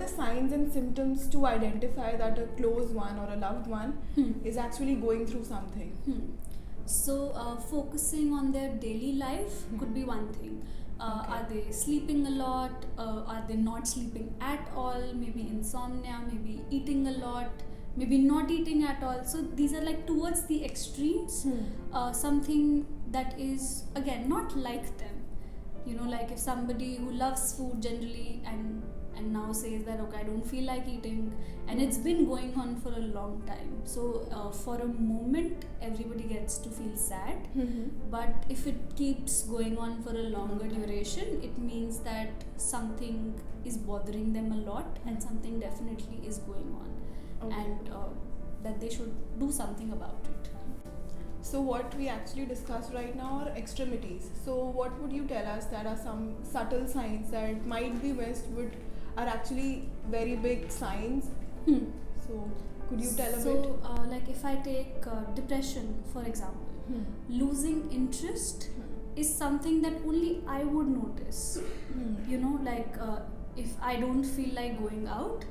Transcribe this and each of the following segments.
the signs and symptoms to identify that a close one or a loved one is actually going through something? So, focusing on their daily life could be one thing. Are they sleeping a lot? Are they not sleeping at all? Maybe insomnia, maybe eating a lot, maybe not eating at all. So, these are like towards the extremes. Something that is, again, not like them. Like if somebody who loves food generally and now says that, okay, I don't feel like eating, and it's been going on for a long time. So for a moment, everybody gets to feel sad. But if it keeps going on for a longer duration, it means that something is bothering them a lot, and something definitely is going on, and that they should do something about it. So what we actually discussed right now are extremities. So what would you tell us that are some subtle signs that might be missed but are actually very big signs? So could you tell a bit? So like if I take depression for example, losing interest is something that only I would notice. Like if I don't feel like going out,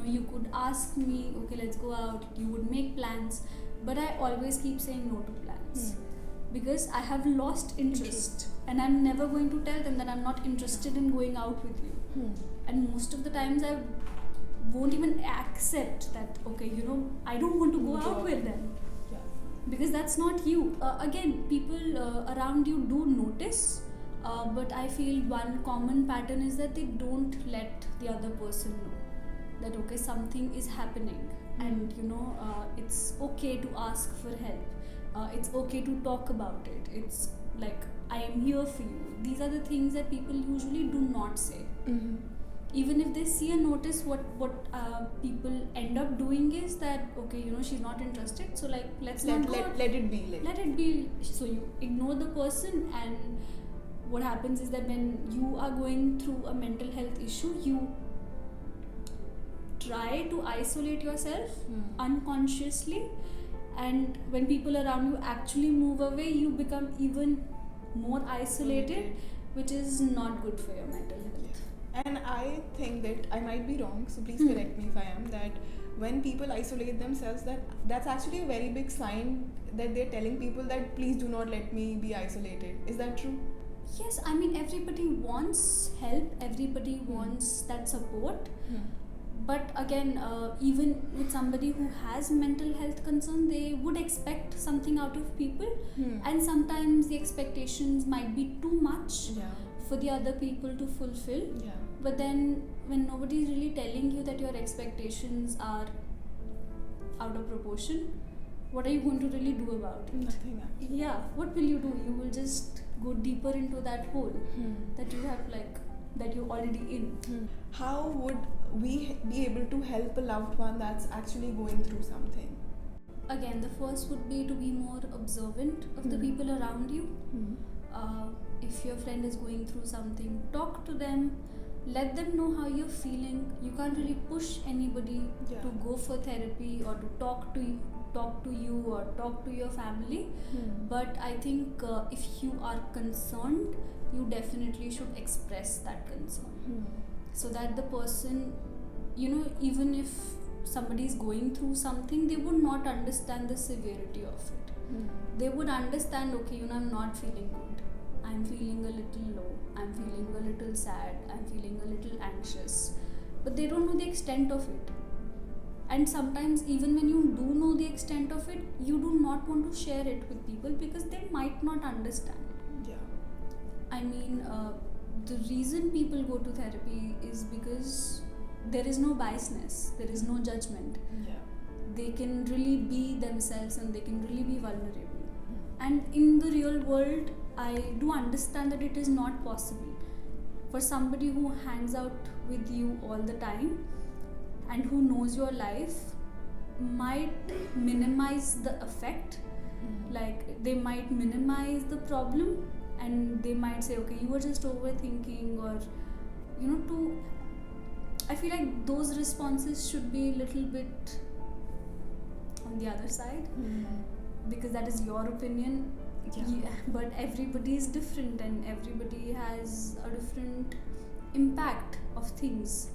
you could ask me, okay, let's go out, you would make plans, but I always keep saying no to plans because I have lost interest, and I'm never going to tell them that I'm not interested in going out with you. And most of the times I won't even accept that, okay, I don't want to go out with them because that's not you. Again, people around you do notice, but I feel one common pattern is that they don't let the other person know that, okay, something is happening, and it's okay to ask for help. It's okay to talk about it. It's like, I am here for you. These are the things that people usually do not say. Even if they see a notice, what people end up doing is that, okay, she's not interested, so like let it be. Let it be. So you ignore the person, and what happens is that when you are going through a mental health issue, you try to isolate yourself unconsciously, and when people around you actually move away, you become even more isolated, which is not good for your mental health. And I think that I might be wrong, so please correct me if I am, that when people isolate themselves, that's actually a very big sign that they're telling people that please do not let me be isolated. Is that true? Yes, I mean, everybody wants help, everybody wants that support. But again, even with somebody who has mental health concern, they would expect something out of people, and sometimes the expectations might be too much for the other people to fulfill. But then when nobody is really telling you that your expectations are out of proportion, what are you going to really do about it? Nothing actually. Yeah, what will you do? You will just go deeper into that hole that you have, like, that you're already in. How would we be able to help a loved one that's actually going through something? Again, the first would be to be more observant of the people around you. If your friend is going through something, talk to them, let them know how you're feeling. You can't really push anybody to go for therapy or to talk to you or talk to your family. But I think if you are concerned, you definitely should express that concern, so that the person, even if somebody is going through something, they would not understand the severity of it. They would understand, okay, I'm not feeling good, I'm feeling a little low, I'm feeling a little sad, I'm feeling a little anxious, but they don't know the extent of it. And sometimes even when you do know the extent of it, you do not want to share it with people because they might not understand. I mean, the reason people go to therapy is because there is no biasness, there is no judgment. They can really be themselves and they can really be vulnerable. And in the real world, I do understand that it is not possible for somebody who hangs out with you all the time and who knows your life might minimize the effect. Like, they might minimize the problem, and they might say, okay, you were just overthinking, or I feel like those responses should be a little bit on the other side, because that is your opinion. But everybody is different, and everybody has a different impact of things.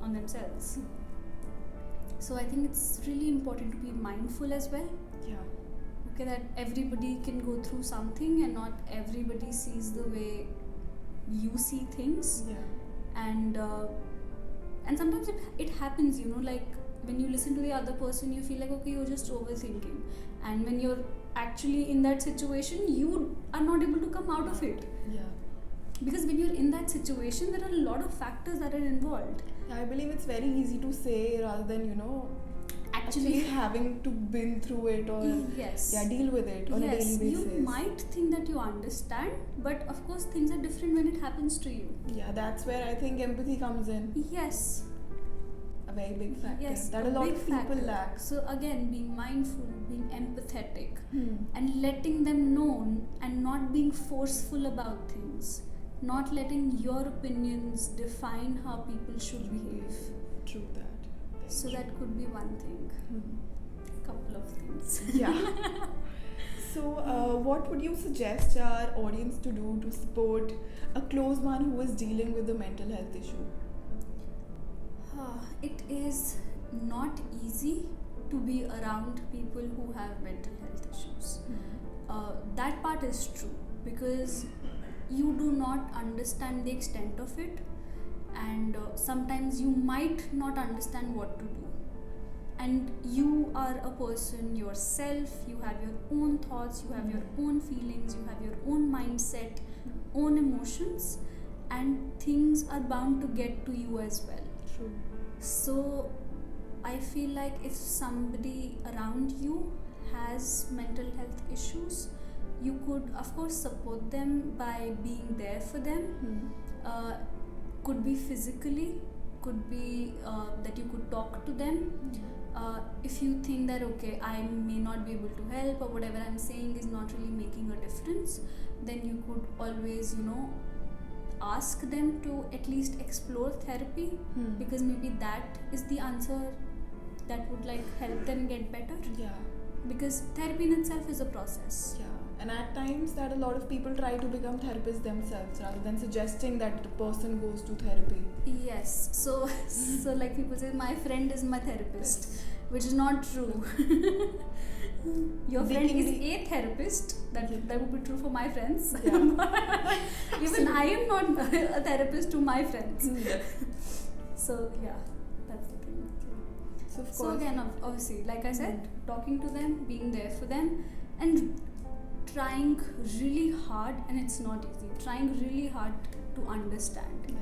on themselves. So I think it's really important to be mindful as well. Yeah. Okay, that everybody can go through something and not everybody sees the way you see things. Yeah. And sometimes it happens, like when you listen to the other person, you feel like, okay, you're just overthinking, and when you're actually in that situation, you are not able to come out of it. Yeah. Because when you're in that situation, there are a lot of factors that are involved. I believe it's very easy to say rather than actually having to been through it or yes, deal with it on a daily basis. You might think that you understand, but of course things are different when it happens to you. Yeah, that's where I think empathy comes in. Yes. A very big factor. Yes, that a lot of people lack. So again, being mindful, being empathetic, and letting them know, and not being forceful about things, not letting your opinions define how people should behave. True that. So that could be one thing. Couple of things. Yeah. So what would you suggest our audience to do to support a close one who is dealing with a mental health issue? It is not easy to be around people who have mental health issues. That part is true, because you do not understand the extent of it, and sometimes you might not understand what to do. And you are a person yourself, you have your own thoughts, you have your own feelings, you have your own mindset, own emotions, and things are bound to get to you as well. True. So I feel like if somebody around you has mental health issues, you could of course support them by being there for them. Could be physically, could be that you could talk to them. If you think that okay, I may not be able to help, or whatever I'm saying is not really making a difference, then you could always ask them to at least explore therapy, because maybe that is the answer that would help them get better. Yeah. Because therapy in itself is a process. Yeah. And at times that a lot of people try to become therapists themselves rather than suggesting that the person goes to therapy. Yes. So like people say, my friend is my therapist, which is not true. Your friend is a therapist. That would be true for my friends. Yeah. Even I am not a therapist to my friends. So yeah, that's the thing. So of course. So again, obviously, like I said, talking to them, being there for them, and trying really hard, and it's not easy, trying really hard to understand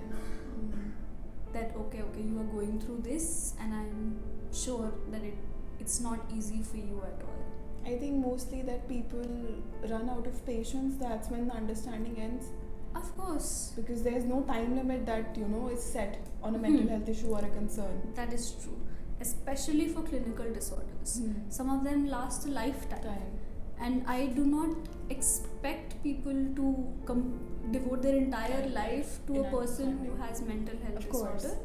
that okay, you are going through this, and I'm sure that it's not easy for you at all. I think mostly that people run out of patience. That's when the understanding ends. Of course. Because there's no time limit that is set on a mental health issue or a concern. That is true. Especially for clinical disorders. Some of them last a lifetime. And I do not expect people to devote their entire life to a person who has mental health disorder.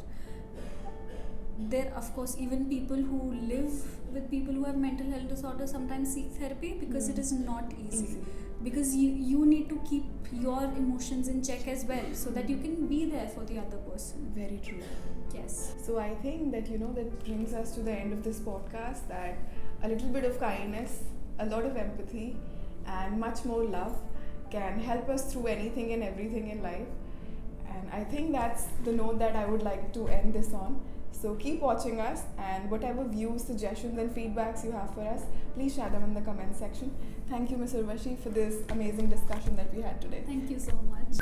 There, of course, even people who live with people who have mental health disorders sometimes seek therapy, because it is not easy. Because you need to keep your emotions in check as well, so that you can be there for the other person. Very true. Yes. So I think that that brings us to the end of this podcast, that a little bit of kindness, a lot of empathy, and much more love can help us through anything and everything in life. And I think that's the note that I would like to end this on. So keep watching us, and whatever views, suggestions and feedbacks you have for us, please share them in the comment section. Thank you, Ms. Urvashi, for this amazing discussion that we had today. Thank you so much.